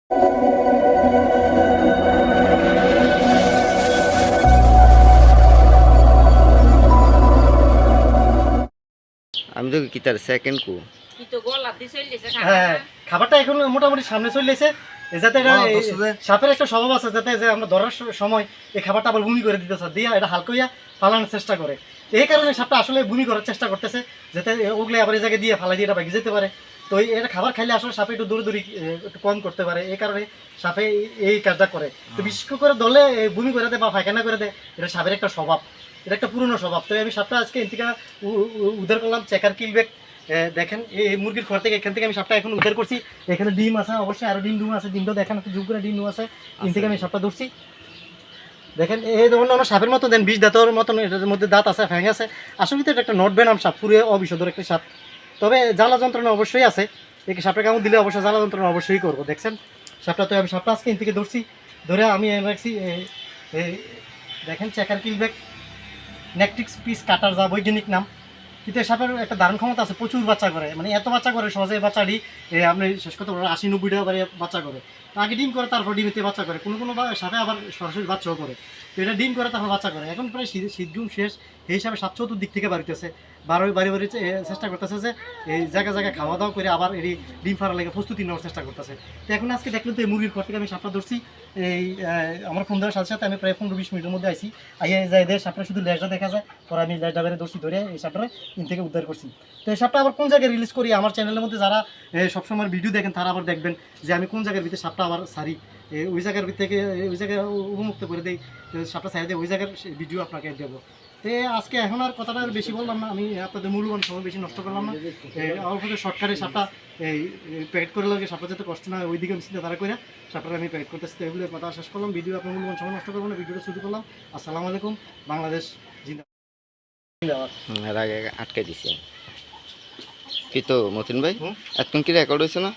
আমি তো কি তার সেকেন্ড কু হ্যাঁ, খাবারটা এখন মোটামুটি সামনে চলে এসে যাতে এটা সাপের একটা স্বভাব আছে, যাতে যে আমরা ধরার সময় এই খাবারটা আবার বমি করে দিতেছে, দিয়ে এটা হালকা হইয়া ফালানোর চেষ্টা করে। এই কারণে সাপটা আসলে বমি করার চেষ্টা করতেছে, যাতে ওগুলো আবার এই জায়গায় দিয়ে ফালাই দিয়ে এটা বাকি যেতে পারে। তো এটা খাবার খাইলে আসলে সাপে একটু দূরে একটু কম করতে পারে, এই কারণে সাপে এই কাজটা করে। তো বিশেষ করে দলে বমি করে দেয় বা পায়খানা করে দেয়, এটা সাপের একটা স্বভাব, এটা একটা পুরনো স্বভাব। তো আমি সাপটা আজকে এর থেকে উদ্ধার করলাম, চেকার কিলব্যাক। দেখেন এই মুরগির ঘর থেকে, এখান থেকে আমি সাপটা এখন উদ্ধার করছি। এখানে ডিম আছে, অবশ্যই আরো ডিম আছে, ডিমটাও দেখেন একটু জুম করে, ডিম আছে। ডিম থেকে আমি সাপটা ধরছি। দেখেন এই ধরনের অন্য সাপের মতো দেন, বিষ দাঁতের মতন এটার মধ্যে দাঁত আছে, ফ্যাং আছে। আসলে তো এটা একটা নট ভেনাম সাপ, পুরো অবিষধর একটা সাপ। তবে জ্বালা যন্ত্রণা অবশ্যই আছে, এই সাপটা কামড় দিলে অবশ্যই জ্বালা যন্ত্রণা অবশ্যই করবো। দেখছেন সাপটা, তো আমি সাপটা আজকে এর থেকে ধরছি, ধরে আমি রাখছি। দেখেন চেকার কিলব্যাক নেকটিক্স পিস কাটার, যা বৈজ্ঞানিক নাম। কিন্তু এই সাপের একটা দারুণ ক্ষমতা আছে, প্রচুর বাচ্চা করে, মানে এত বাচ্চা করে সহজে বাচ্চাটি আপনি শেষ করতে পারবেন 80-90টা বারে বাচ্চা করে। আগে ডিম করে, তারপর ডিমেতে বাচ্চা করে, কোনো সাপে আবার সরাসরি বাচ্চাও করে। তো এটা ডিম করে তারপর বাচ্চা করে। এখন প্রায় শীতগুম শেষ, এই হিসাবে সাপ চতুর্দিক থেকে বাড়িতেছে, বাড়ি চেষ্টা করতেছে যে এই জায়গায় খাওয়া দাওয়া করে আবার এই ডিম ফাড়ার লেগে প্রস্তুতি নেওয়ার চেষ্টা করতেছে। তো এখন আজকে দেখলেন তো এই মুরগির ঘর থেকে আমি সাপটা ধরছি। এই আমার ফোন দেওয়ার সাথে সাথে আমি প্রায় 15-20 মিনিটের মধ্যে আইসি, আইয়া যায় দেয় সাপটা শুধু লেজটা দেখা যায়, পরে আমি লেজটা বেড়ে ধরছি, ধরে এই সাপটা থেকে উদ্ধার করছি। তো এই সাপটা আবার কোন জায়গায় রিলিজ করি, আমার চ্যানেলের মধ্যে যারা সবসময় ভিডিও দেখেন তারা আবার দেখবেন যে আমি কোন জায়গার ভিতরে সাপটা আবার সারি, ওই জায়গার থেকে ওই জায়গায় উন্মুক্ত করে দিই, সাপটা সারি দিয়ে ওই জায়গার ভিডিও আপনাকে দেবো। তো আজকে এখন আর কথাটা বেশি বললাম না, আমি আপনাদের মূল্যবান সময় বেশি নষ্ট করলাম না। অল্প শর্টকাটে সাপটা এই প্যাকেট করে লাগে, সাপটা যাতে কষ্ট না হয় ওই দিকে চিন্তা তারা করে সাপটা আমি প্যাকেট করতেছি। তো এগুলো কথা শেষ করলাম, ভিডিও আপনার মূল্যবান সময় নষ্ট করবো না, ভিডিওটা শুরু করলাম। আসসালামু আলাইকুম, বাংলাদেশ জিন্দাবাদ। এর আগে আটকে দিছি কি তো মতিন ভাই, এতক্ষণ কি রেকর্ড হয়েছে না?